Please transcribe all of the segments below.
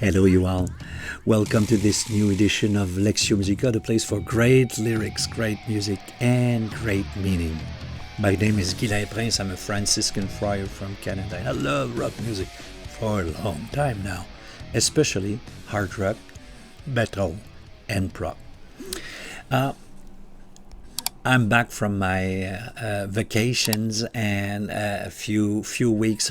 Hello, you all. Welcome to this new edition of Lectio Musica, the place for great lyrics, great music, and great meaning. My name is Guylain Prince. I'm a Franciscan friar from Canada, and I love rock music for a long time now, especially hard rock, metal, and prog. I'm back from my vacations and a few weeks.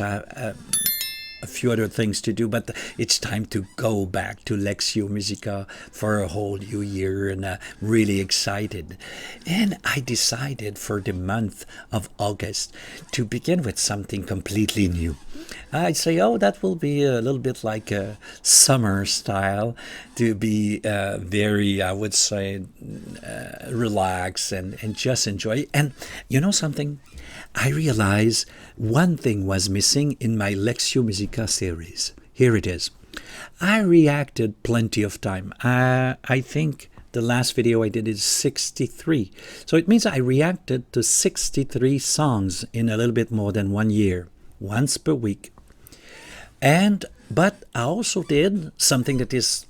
A few other things to do, but it's time to go back to Lectio Musica for a whole new year, and really excited. And I decided for the month of August to begin with something completely new. I'd say, that will be a little bit like a summer style, to be very, I would say, relax and just enjoy. And you know something? I realized one thing was missing in my Lectio Musica series. Here it is. I reacted plenty of time. I think the last video I did is 63. So it means I reacted to 63 songs in a little bit more than 1 year, once per week. But I also did something that is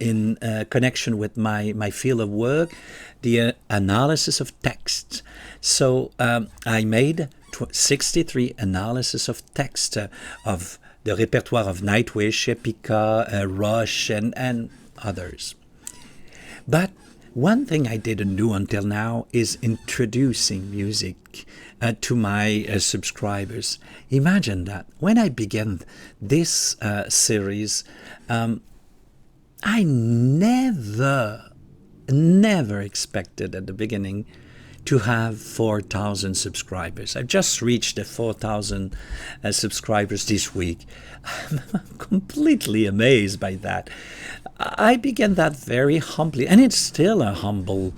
in connection with my field of work, the analysis of text. So I made 63 analysis of text of the repertoire of Nightwish, Epica, Rush, and others. But one thing I didn't do until now is introducing music to my subscribers. Imagine that. When I began this series, I never expected at the beginning to have 4,000 subscribers. I've just reached the 4,000 subscribers this week. I'm completely amazed by that. I began that very humbly, and it's still a humble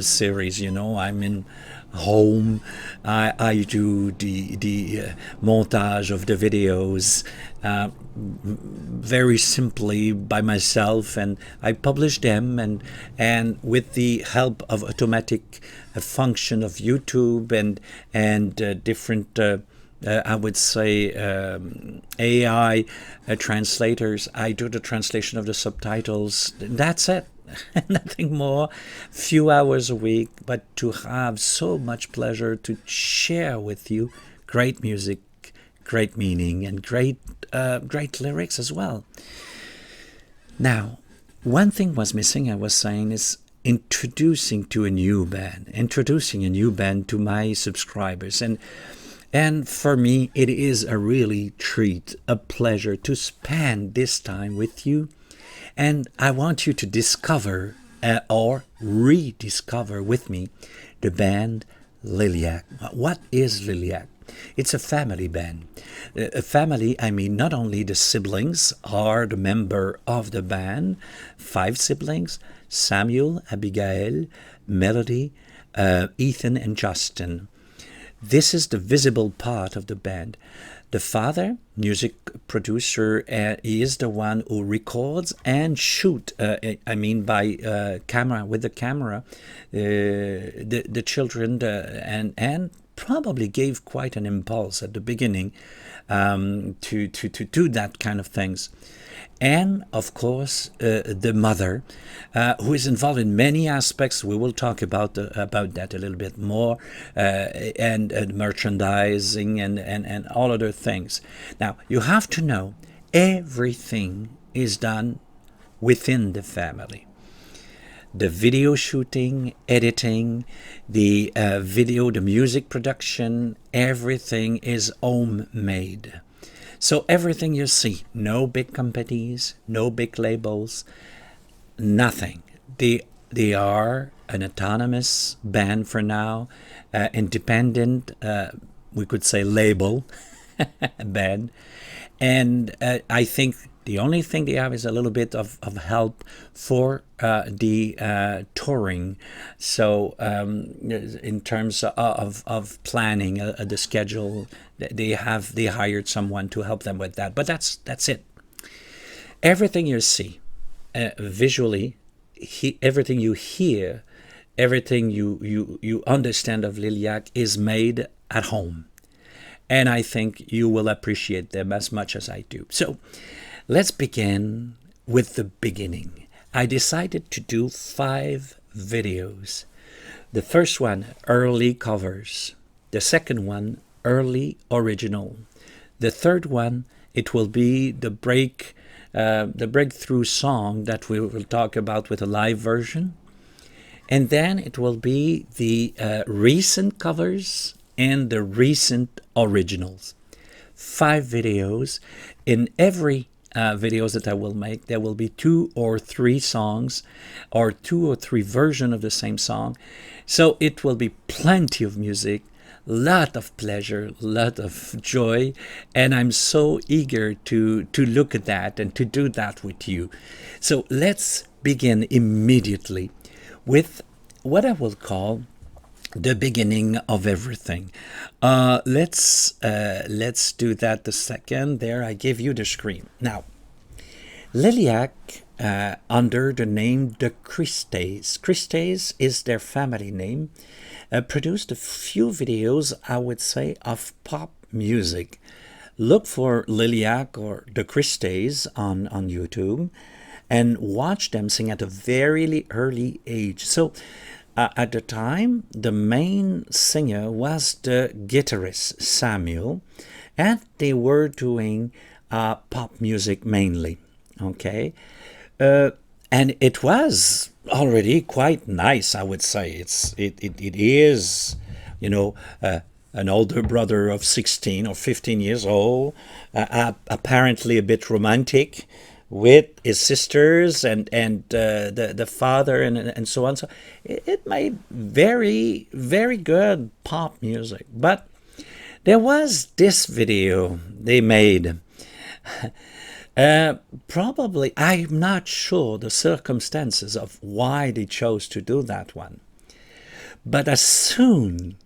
series. I'm in home. I do the montage of the videos very simply by myself, and I publish them, and with the help of automatic function of YouTube and different I would say AI translators. I do the translation of the subtitles. That's it. Nothing more. Few hours a week, but to have so much pleasure to share with you great music, great meaning, and great lyrics as well. Now, one thing was missing, I was saying, is introducing a new band to my subscribers. And for me, it is a really treat, a pleasure to spend this time with you. And I want you to discover or rediscover with me the band Liliac. What is Liliac? It's a family band. A family, I mean, not only the siblings are the member of the band, 5 siblings, Samuel, Abigail, Melody, Ethan, and Justin. This is the visible part of the band. The father, music producer, he is the one who records and shoot. By camera, with the camera, the children, and probably gave quite an impulse at the beginning to do that kind of things. And of course, the mother, who is involved in many aspects. We will talk about that a little bit more, and merchandising and all other things. Now, you have to know everything is done within the family. The video shooting, editing, the the music production, everything is homemade. So everything you see, no big companies, no big labels, nothing. They are an autonomous band for now, independent, we could say label band. And I think the only thing they have is a little bit of help for the touring. So in terms of planning the schedule, they hired someone to help them with that. But that's it. Everything you see visually, everything you hear, everything you understand of Liliac is made at home. And I think you will appreciate them as much as I do. So Let's begin with the beginning. I decided to do 5 videos. The first one, early covers. The second one, early original. The third one, it will be the breakthrough song that we will talk about with a live version. And then it will be the recent covers and the recent originals. 5 videos. In every videos that I will make, there will be 2 or 3 songs or 2 or 3 versions of the same song. So it will be plenty of music, lot of pleasure, lot of joy, and I'm so eager to look at that and to do that with you. So let's begin immediately with what I will call the beginning of everything. Let's do that the second. There, I give you the screen. Now, Liliac, under the name the Christes. Christes is their family name. Produced a few videos, I would say, of pop music. Look for Liliac or the Christes on YouTube and watch them sing at a very early age. So at the time, the main singer was the guitarist Samuel, and they were doing pop music mainly. Okay, and it was already quite nice, I would say. It is, an older brother of 16 or 15 years old, apparently a bit romantic, with his sisters and the father and so on. So it made very, very good pop music. But there was this video they made. Probably, I'm not sure the circumstances of why they chose to do that one. But as soon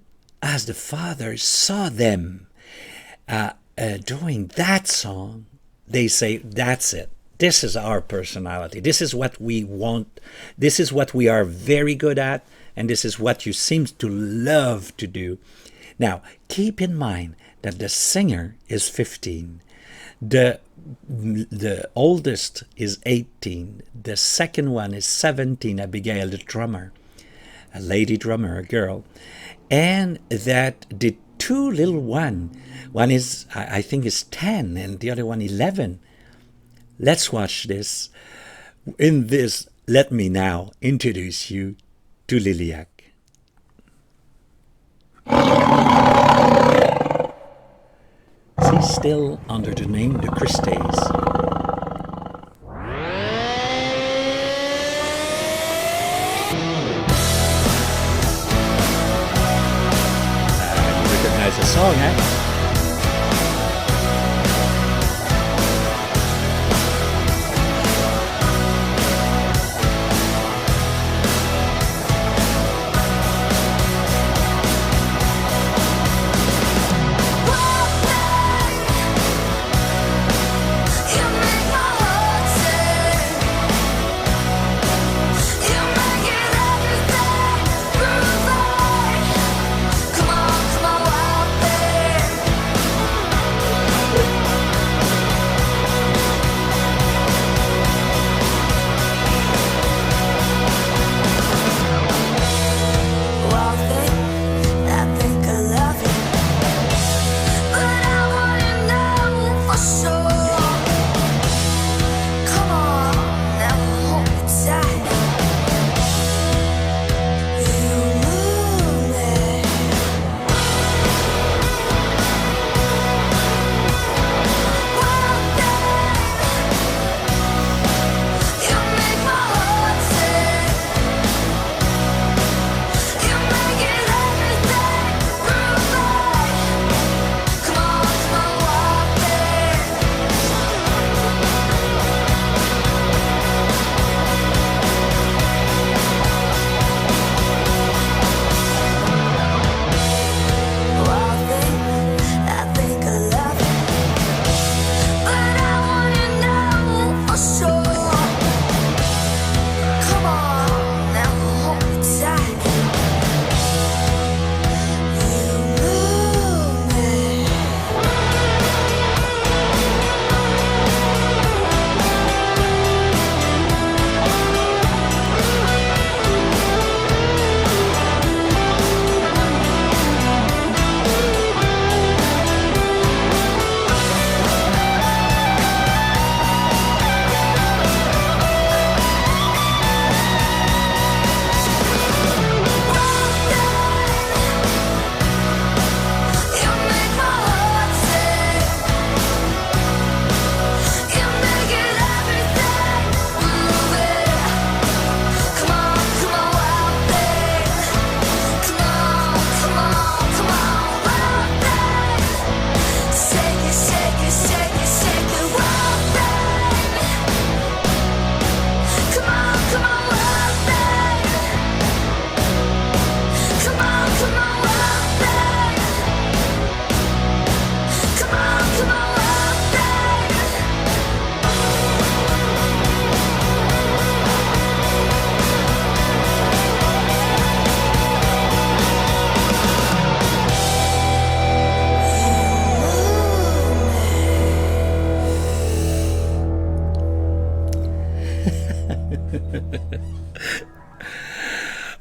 as the father saw them doing that song, they say, that's it. This is our personality. This is what we want. This is what we are very good at. And this is what you seem to love to do. Now, keep in mind that the singer is 15. The oldest is 18. The second one is 17, Abigail, the drummer. A lady drummer, a girl. And that the 2 little one is, I think, is 10, and the other one 11. Let's watch this. In this, let me now introduce you to Liliac. She's still under the name the Christes. You recognize the song, eh?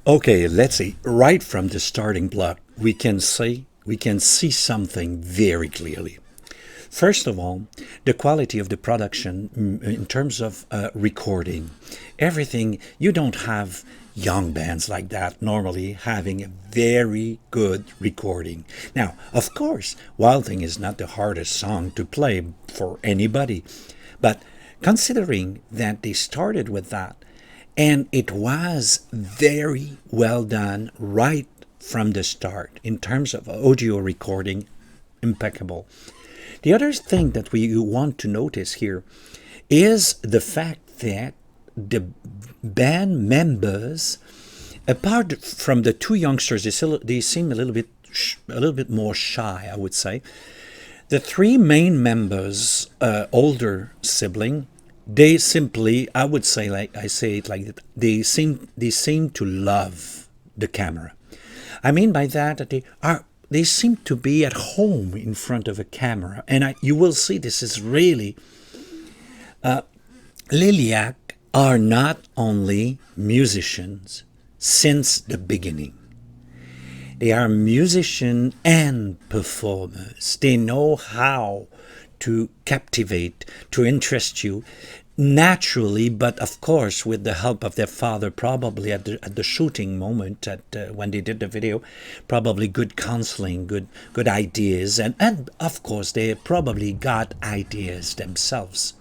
Okay, let's see. Right from the starting block, we can see something very clearly. First of all, the quality of the production in terms of recording. Everything, you don't have young bands like that normally having a very good recording. Now, of course, Wild Thing is not the hardest song to play for anybody, but considering that they started with that, and it was very well done right from the start in terms of audio recording, impeccable. The other thing that we want to notice here is the fact that the band members, apart from the two youngsters, they seem a little bit more shy, I would say. The three main members, older sibling, they simply, I would say, like I say it like that, they seem to love the camera. I mean by that they seem to be at home in front of a camera, and you will see this is really Liliac are not only musicians since the beginning. They are musicians and performers. They know how to captivate, to interest you naturally, but of course with the help of their father, probably at the shooting moment, when they did the video, probably good counseling, good ideas, and of course they probably got ideas themselves.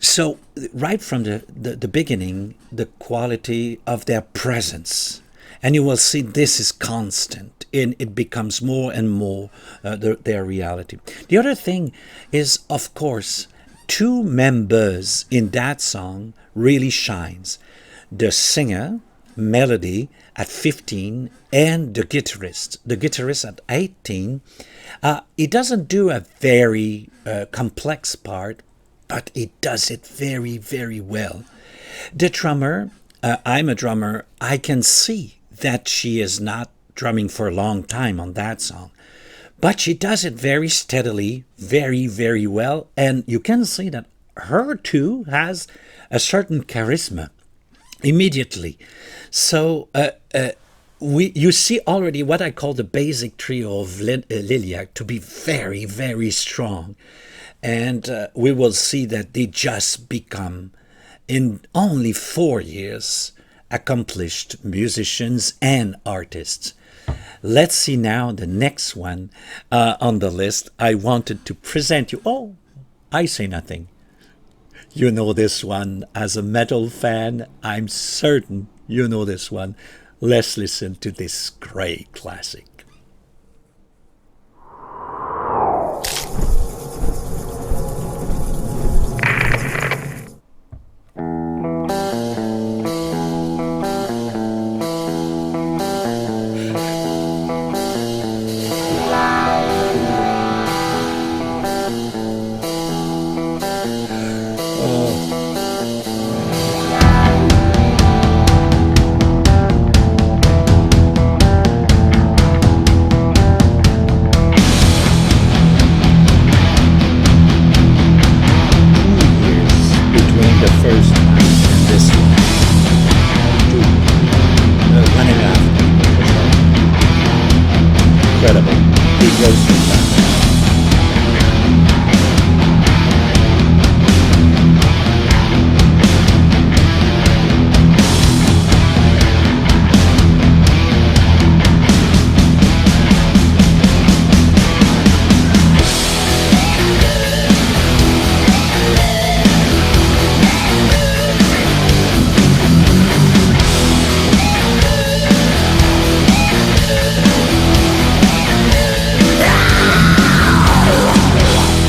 So right from the beginning, the quality of their presence, and you will see this is constant, and it becomes more and more their reality. The other thing is, of course, two members in that song really shines: the singer Melody at 15 and the guitarist at 18. He doesn't do a very complex part, but he does it very, very well. The drummer, I'm a drummer, I can see that she is not drumming for a long time on that song, but she does it very steadily, very, very well, and you can see that her too has a certain charisma immediately. So you see already what I call the basic trio of Liliac to be very, very strong. And we will see that they just become, in only 4 years, accomplished musicians and artists. Let's see now the next one on the list. I wanted to present you. Oh, I say nothing. You know this one. As a metal fan, I'm certain you know this one. Let's listen to this great classic. Between the first one and this one, two, 1.5. Incredible. He goes through that.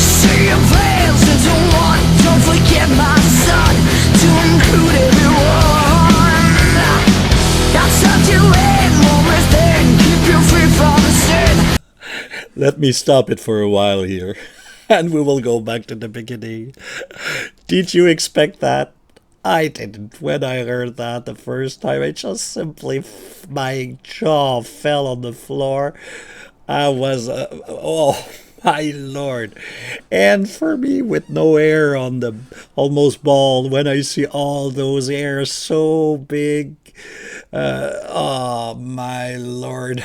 See your plans into one. Don't forget my son to include everyone. I'll tuck you in one more thing, keep you free from the sin. Let me stop it for a while here, and we will go back to the beginning. Did you expect that? I didn't. When I heard that the first time, I just simply, my jaw fell on the floor. I was, oh my lord. And for me, with no hair on the almost bald, when I see all those hairs so big, Oh my lord.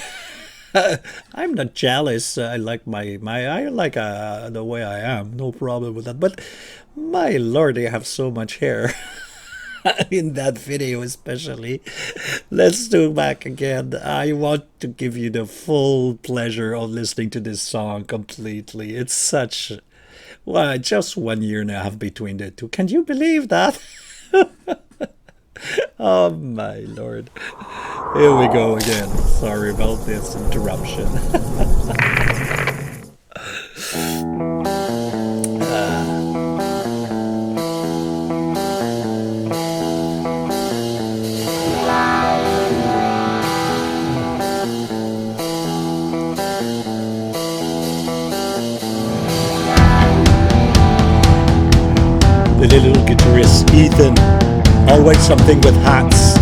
I'm not jealous. I like I like the way I am. No problem with that. But my lord, they have so much hair. In that video especially. Let's do back again. I want to give you the full pleasure of listening to this song completely. It's such, well, just 1 year and a half between the two. Can you believe that? Oh my lord. Here we go again. Sorry about this interruption. The little guitarist Ethan, always something with hats.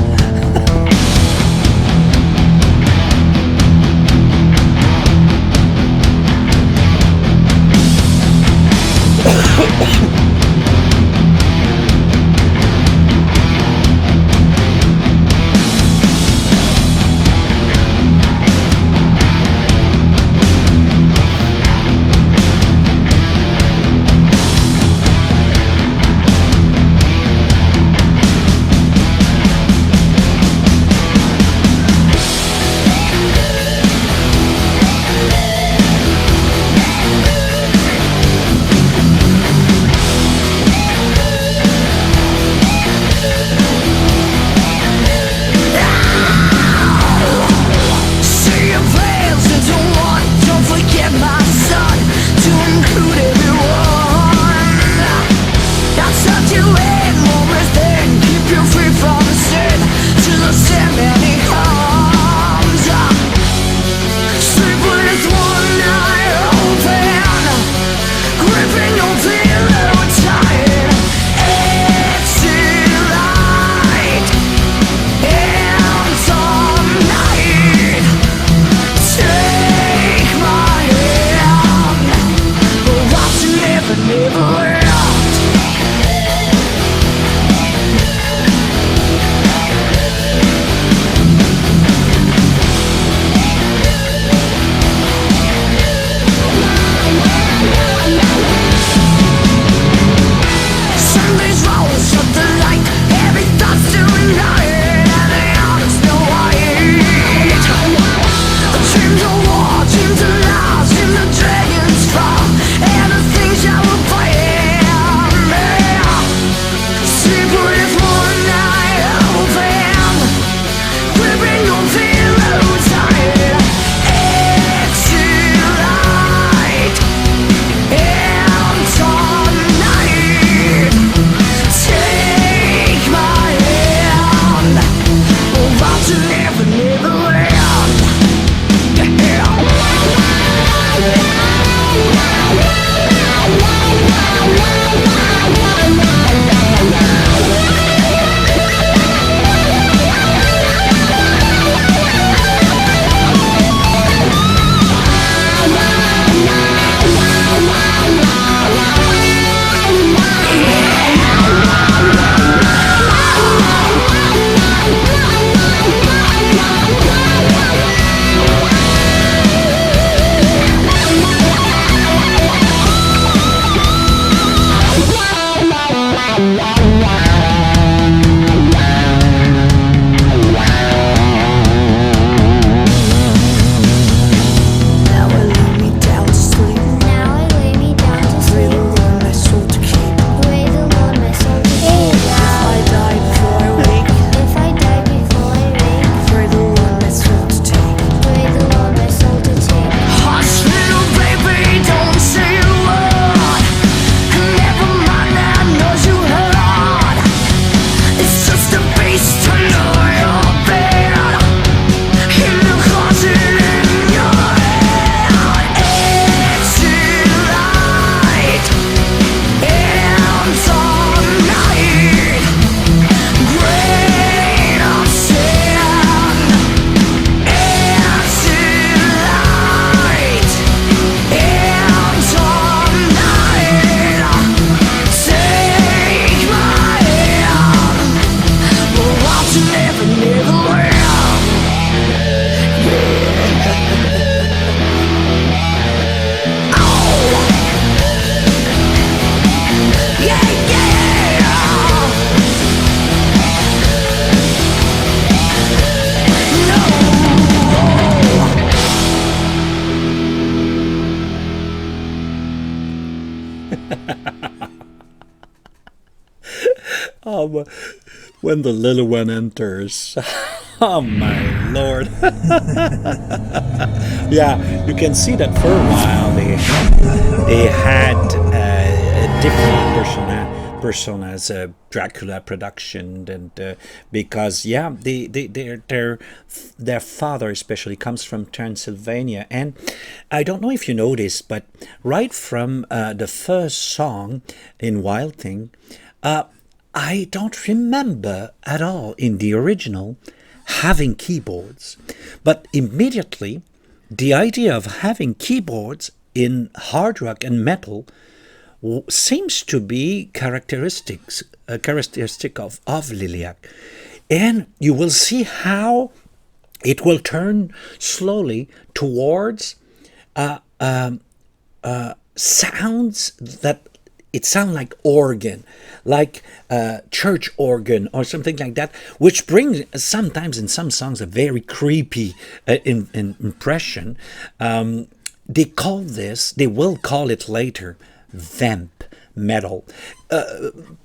when the little one enters. Oh my lord. Yeah, you can see that for a while they had a different personas, Dracula production, and because yeah, their father especially comes from Transylvania, and I don't know if you know this, but right from the first song in Wild Thing, I don't remember at all in the original having keyboards, but immediately the idea of having keyboards in hard rock and metal seems to be characteristic of Liliac. And you will see how it will turn slowly towards sounds that it sounds like organ, like church organ or something like that, which brings sometimes in some songs a very creepy impression. They will call it later, vamp metal,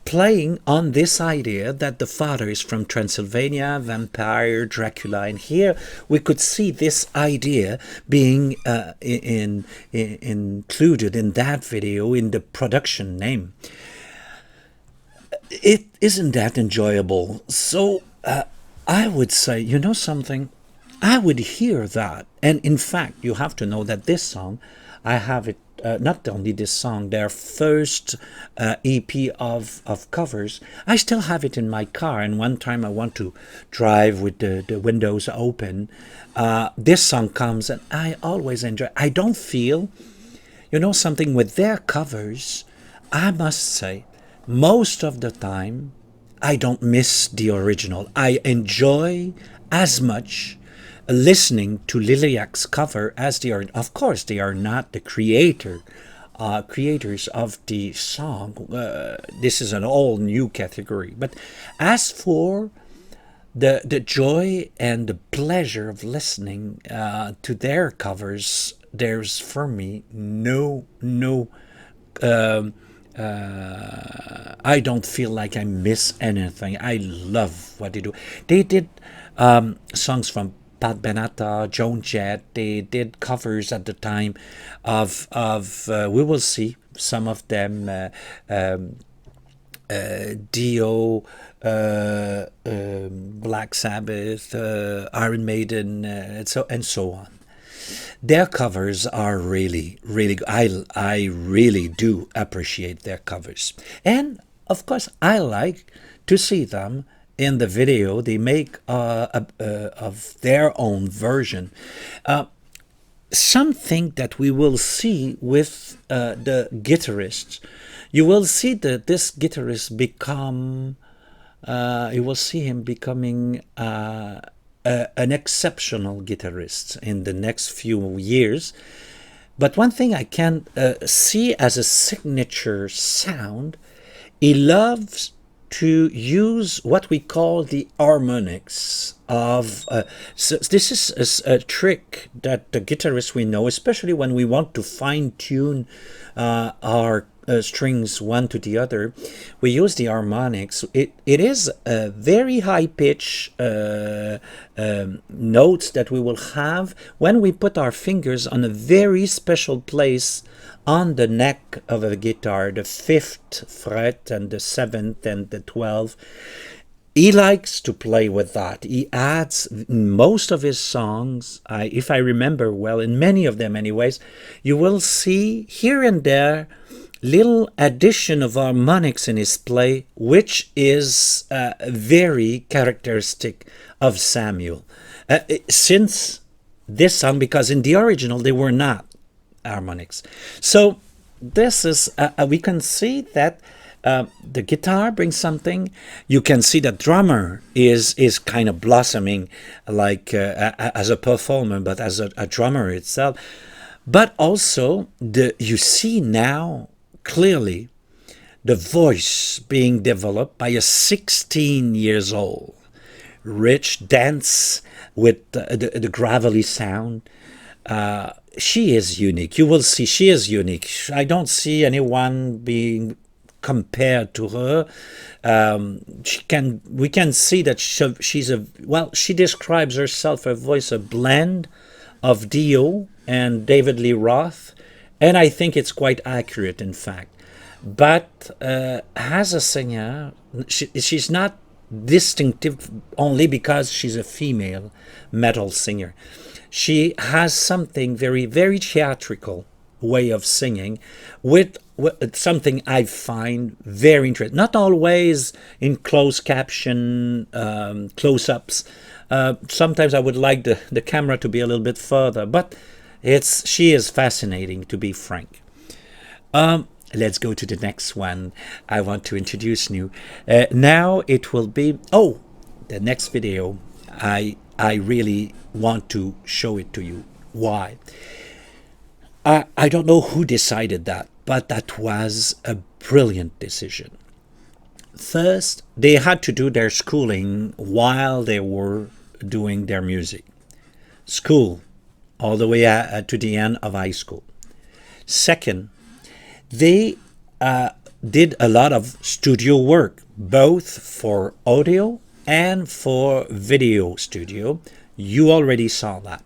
playing on this idea that the father is from Transylvania, vampire, Dracula, and here we could see this idea being included in that video in the production name. It isn't that enjoyable. So I would say, you know something, I would hear that, and in fact, you have to know that this song, I have it. Not only this song, their first EP of covers, I still have it in my car, and one time I want to drive with the windows open, this song comes and I always enjoy. I don't feel, you know something, with their covers, I must say, most of the time, I don't miss the original. I enjoy as much listening to Liliac's cover as they are. Of course, they are not the creators of the song. This is an all new category. But as for the joy and the pleasure of listening to their covers, there's for me no I don't feel like I miss anything. I love what they do. They did songs from Pat Benatar, Joan Jett. They did covers at the time of we will see some of them, Dio, Black Sabbath, Iron Maiden, and so on. Their covers are really good. I really do appreciate their covers, and of course I like to see them in the video they make of their own version. Something that we will see with the guitarists, you will see that this guitarist become, you will see him becoming an exceptional guitarist in the next few years. But one thing I can see as a signature sound, he loves to use what we call the harmonics of so this is a trick that the guitarists we know, especially when we want to fine tune our strings one to the other, we use the harmonics. It is a very high pitch notes that we will have when we put our fingers on a very special place on the neck of a guitar, the 5th fret and the 7th and the 12th. He likes to play with that. He adds in most of his songs, if I remember well, in many of them anyways, you will see here and there little addition of harmonics in his play, which is very characteristic of Samuel. Since this song, because in the original they were not harmonics. So this is, we can see that the guitar brings something. You can see the drummer is kind of blossoming, like as a performer, but as a drummer itself. But also, you see now clearly the voice being developed by a 16 years old, rich, dense, with the gravelly sound. She is unique. You will see she is unique. I don't see anyone being compared to her. We can see that she's a, well, she describes herself, her voice, a blend of Dio and David Lee Roth, and I think it's quite accurate, in fact. But as a singer, she's not distinctive only because she's a female metal singer. She has something very, very theatrical way of singing with something I find very interesting. Not always in closed caption, close-ups. Sometimes I would like the camera to be a little bit further, but she is fascinating, to be frank. Let's go to the next one. I want to introduce you. Now it will be, the next video. I really want to show it to you. Why? I don't know who decided that, but that was a brilliant decision. First, they had to do their schooling while they were doing their music. School, all the way to the end of high school. Second, they did a lot of studio work, both for audio and for video studio. You already saw that.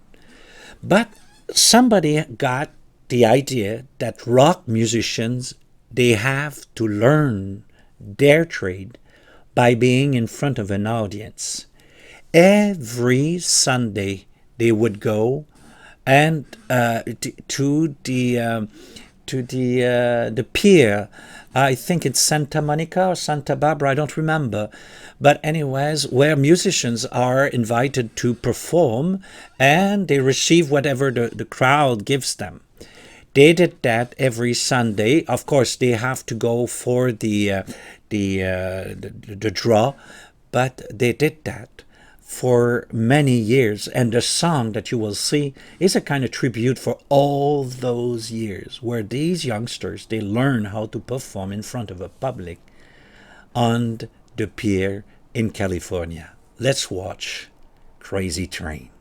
But somebody got the idea that rock musicians, they have to learn their trade by being in front of an audience. Every Sunday they would go and to the pier. I think it's Santa Monica or Santa Barbara, I don't remember. But anyways, where musicians are invited to perform and they receive whatever the crowd gives them. They did that every Sunday. Of course, they have to go for the draw, but they did that for many years. And the song that you will see is a kind of tribute for all those years where these youngsters, they learn how to perform in front of a public on the pier in California. Let's watch Crazy Train.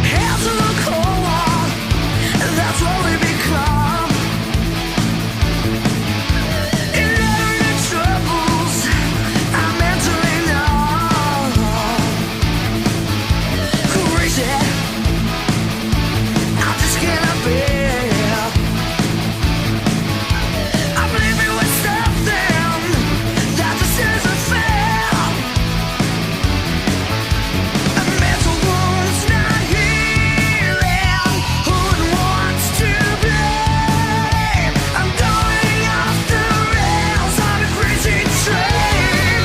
Hands on the cold wall, that's what we become. In every troubles, I'm mentally numb. Crazy, I just can't bear. I'm living with something that just isn't fair. A mental wound's not healing. Who wants to blame? I'm going off the rails on a crazy train.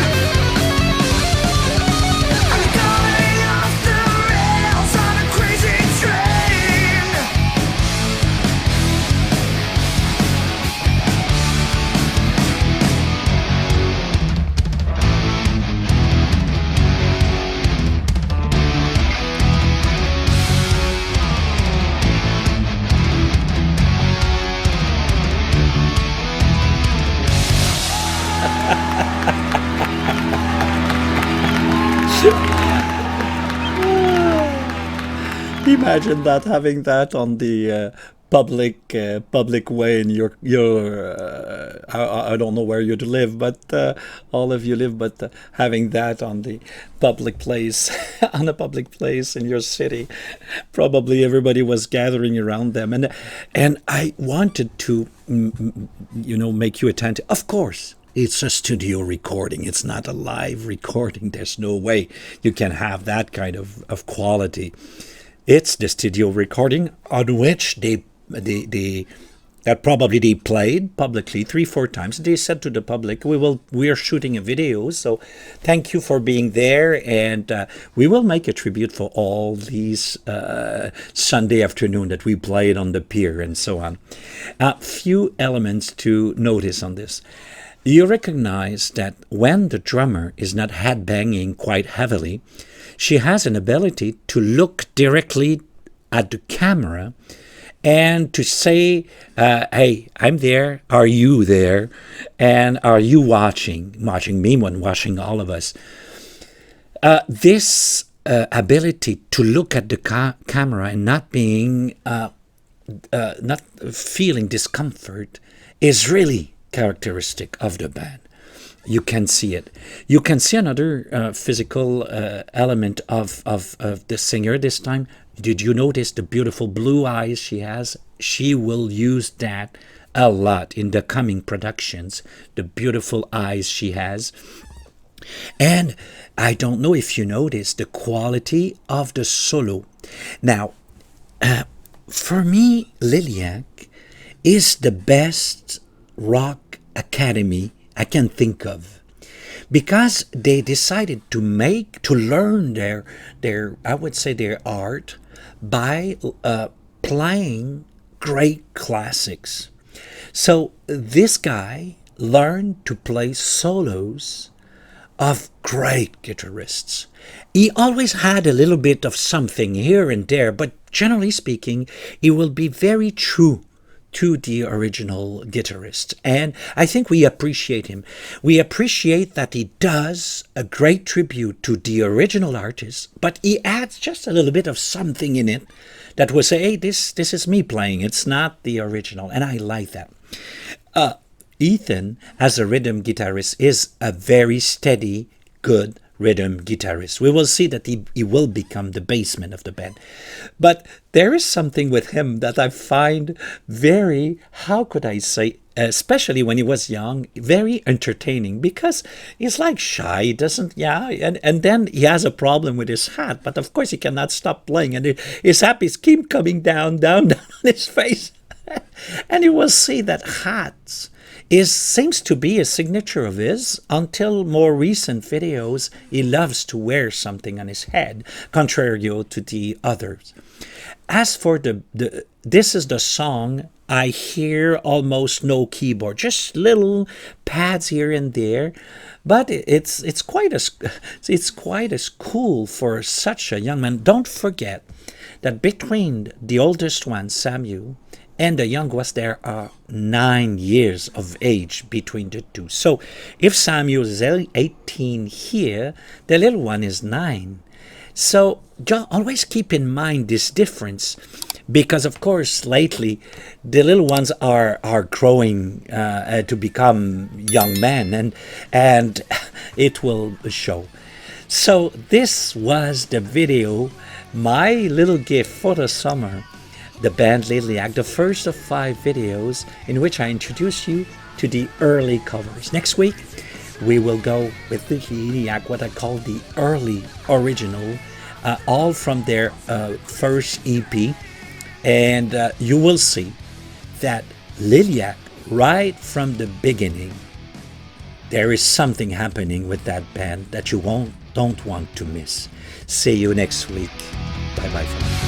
I'm going off the rails on a crazy train. Imagine that, having that on the public way in your I don't know where you live, but all of you live, but having that on the public place, on a public place in your city, probably everybody was gathering around them, and I wanted to make you attentive. Of course, it's a studio recording. It's not a live recording. There's no way you can have that kind of quality. It's the studio recording on which that probably they played publicly 3-4 times. They said to the public, we are shooting a video, so thank you for being there, and we will make a tribute for all these Sunday afternoon that we played on the pier and so on. A few elements to notice on this. You recognize that when the drummer is not headbanging quite heavily, she has an ability to look directly at the camera and to say, hey, I'm there, are you there? And are you watching me when watching all of us? This ability to look at the camera and not being, not feeling discomfort is really characteristic of the band. You can see it. You can see another physical element of the singer this time. Did you notice the beautiful blue eyes she has? She will use that a lot in the coming productions, the beautiful eyes she has. And I don't know if you noticed the quality of the solo. Now, for me, Liliac is the best rock academy I can think of, because they decided to learn their I would say their art by playing great classics. So this guy learned to play solos of great guitarists. He always had a little bit of something here and there, but generally speaking, he will be very true to the original guitarist. And I think we appreciate him. We appreciate that he does a great tribute to the original artist, but he adds just a little bit of something in it that will say, hey, this is me playing. It's not the original. And I like that. Ethan, as a rhythm guitarist, is a very steady, good rhythm guitarist. We will see that he will become the bassman of the band. But there is something with him that I find very, how could I say, especially when he was young, very entertaining, because he's like shy, he doesn't, and then he has a problem with his hat, but of course he cannot stop playing, and his hat is keep coming down on his face. And you will see that hats seems to be a signature of his. Until more recent videos, he loves to wear something on his head, contrary to the others. As for this is the song, I hear almost no keyboard, just little pads here and there, but it's quite as cool for such a young man. Don't forget that between the oldest one, Samuel, and the youngest there are 9 years of age between the two. So if Samuel is 18 here, the little one is 9. So always keep in mind this difference, because of course lately the little ones are growing to become young men, and it will show. So this was the video, my little gift for the summer, the band Lilyag, the first of 5 videos in which I introduce you to the early covers. Next week we will go with the Lilyag, what I call the early original, all from their first EP, and you will see that Lilyag, right from the beginning, there is something happening with that band that you don't want to miss. See you next week. Bye bye for now.